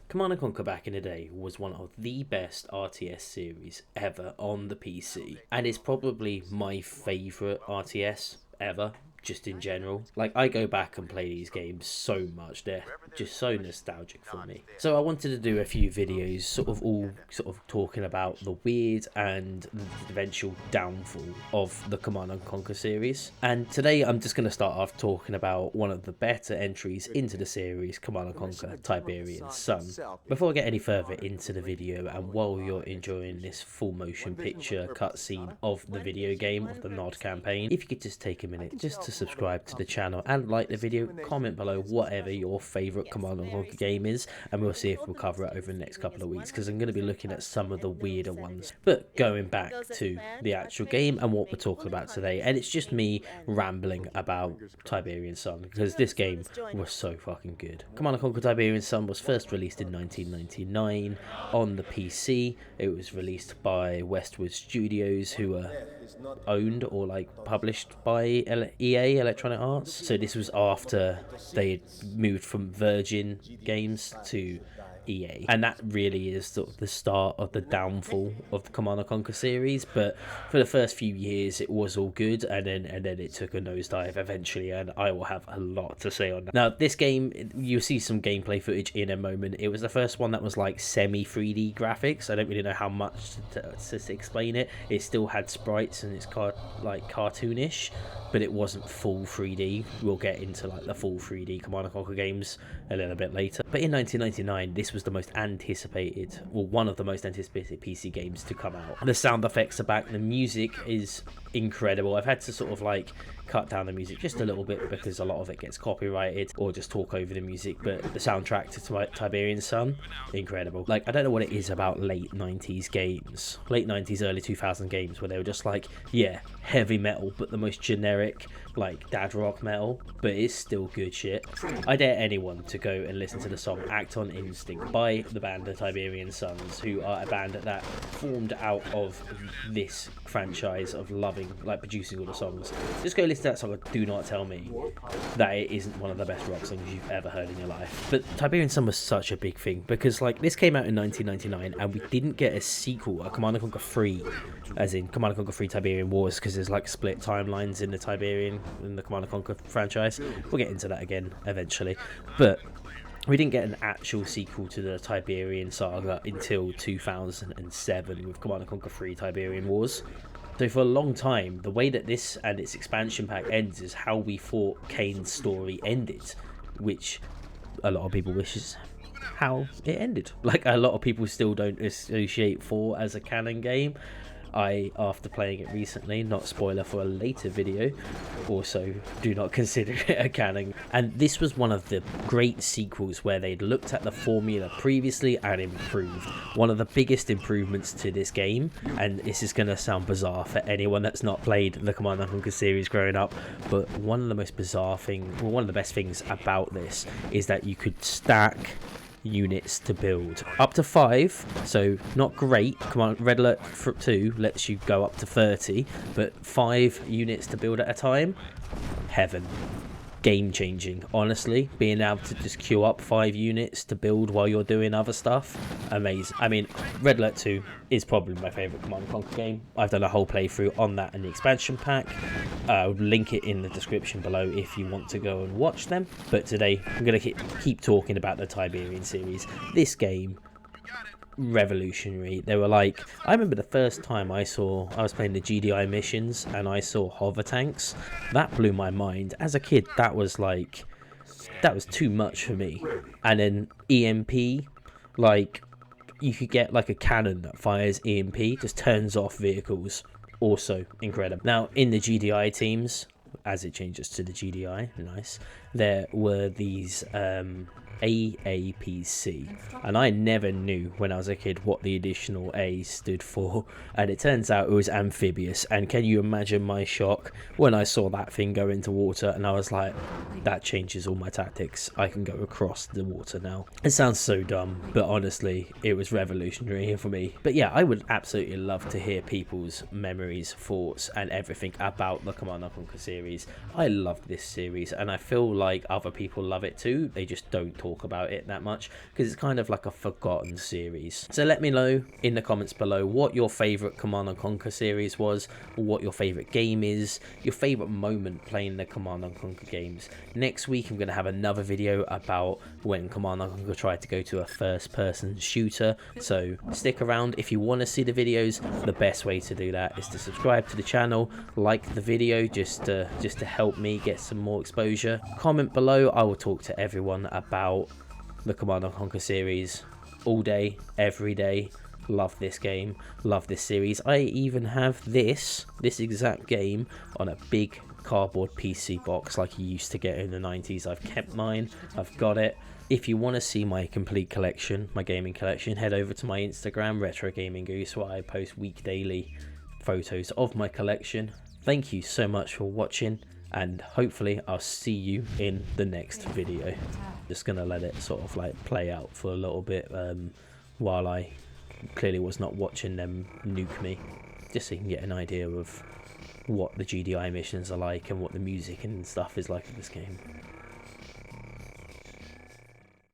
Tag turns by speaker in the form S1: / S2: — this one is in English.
S1: Command & Conquer back in the day was one of the best RTS series ever on the PC, and it's probably my favourite RTS ever, just in general. Like, I go back and play these games so much, they're just so nostalgic for me. So I wanted to do a few videos all talking about the weird and the eventual downfall of the Command & Conquer series. And today I'm just going to start off talking about one of the better entries into the series, Command & Conquer Tiberian Sun. Before I get any further into the video, and while you're enjoying this full motion picture cutscene of the video game, of the Nod campaign, if you could just take a minute just to subscribe to the channel and like the video, comment below whatever your favourite Command & Conquer game is, and we'll see if we'll cover it over the next couple of weeks, because I'm going to be looking at some of the weirder ones. But going back to the actual game and what we're talking about today, and it's just me rambling about Tiberian Sun, because this game was so fucking good. Command & Conquer Tiberian Sun was first released in 1999 on the PC. It was released by Westwood Studios, who were owned or published by EA, Electronic Arts. So this was after they had moved from Virgin Games to EA, and that really is sort of the start of the downfall of the Command & Conquer series. But for the first few years it was all good, and then it took a nosedive eventually, and I will have a lot to say on that. Now, this game, you'll see some gameplay footage in a moment. It was the first one that was like semi 3D graphics. I don't really know how much to explain it. It still had sprites and it's cartoonish, but it wasn't full 3D. We'll get into the full 3D Command & Conquer games a little bit later. But in 1999, this was the most anticipated, or one of the most anticipated PC games to come out. The sound effects are back, the music is incredible. I've had to cut down the music just a little bit because a lot of it gets copyrighted, or just talk over the music, but the soundtrack to Tiberian Sun, incredible. I don't know what it is about late 90s games, late 90s, early 2000 games, where they were just yeah, heavy metal, but the most generic, dad rock metal, but it's still good shit. I dare anyone to go and listen to the song Act on Instinct by the band the Tiberian Suns, who are a band that formed out of this franchise of loving, producing all the songs. Just go listen to that song and do not tell me that it isn't one of the best rock songs you've ever heard in your life. But Tiberian Sun was such a big thing, because this came out in 1999 and we didn't get a sequel, a Command & Conquer 3, as in Command & Conquer 3 Tiberian Wars, because there's split timelines in the Command & Conquer franchise. We'll get into that again eventually, but we didn't get an actual sequel to the Tiberian saga until 2007 with Command & Conquer 3 Tiberian Wars. So for a long time, the way that this and its expansion pack ends is how we thought Kane's story ended, which a lot of people wishes how it ended. A lot of people still don't associate 4 as a canon game. I, after playing it recently, not spoiler for a later video, also do not consider it a canon. And this was one of the great sequels where they'd looked at the formula previously and improved. One of the biggest improvements to this game, and this is going to sound bizarre for anyone that's not played the Command & Conquer series growing up, but one of the most bizarre things, one of the best things about this is that you could stack units to build up to 5, so not great. Red Alert 2 lets you go up to 30, but 5 units to build at a time, heaven. Game changing, honestly. Being able to just queue up 5 units to build while you're doing other stuff, amazing. I mean, Red Alert 2 is probably my favourite Command & Conquer game. I've done a whole playthrough on that and the expansion pack. I'll link it in the description below if you want to go and watch them. But today I'm going to keep talking about the Tiberian series. This game, revolutionary. They were I remember the first time I was playing the GDI missions and I saw hover tanks. That blew my mind. As a kid, that was too much for me. And then EMP, you could get a cannon that fires EMP, just turns off vehicles. Also incredible. Now, in the GDI teams, as it changes to the GDI, nice, there were these AAPC, and I never knew when I was a kid what the additional A stood for, and it turns out it was amphibious. And can you imagine my shock when I saw that thing go into water, and I was like, that changes all my tactics. I can go across the water now. It sounds so dumb, but honestly it was revolutionary for me. But yeah, I would absolutely love to hear people's memories, thoughts and everything about the Command & Conquer series. I loved this series, and I feel like other people love it too, they just don't talk talk about it that much because it's kind of like a forgotten series. So let me know in the comments below what your favourite Command & Conquer series was, or what your favourite game is, your favourite moment playing the Command & Conquer games. Next week I'm going to have another video about when Command & Conquer tried to go to a first-person shooter, so stick around if you want to see the videos. The best way to do that is to subscribe to the channel, like the video just to help me get some more exposure. Comment below, I will talk to everyone about the Command & Conquer series all day, every day. Love this game, love this series. I even have this exact game on a big cardboard PC box like you used to get in the 90s. I've kept mine, I've got it. If you want to see my complete collection, my gaming collection, head over to my Instagram, Retro Gaming Goose, where I post daily photos of my collection. Thank you so much for watching, and hopefully I'll see you in the next video. Just gonna let it sort of like play out for a little bit while I clearly was not watching them nuke me, just so you can get an idea of what the GDI missions are like and what the music and stuff is like in this game.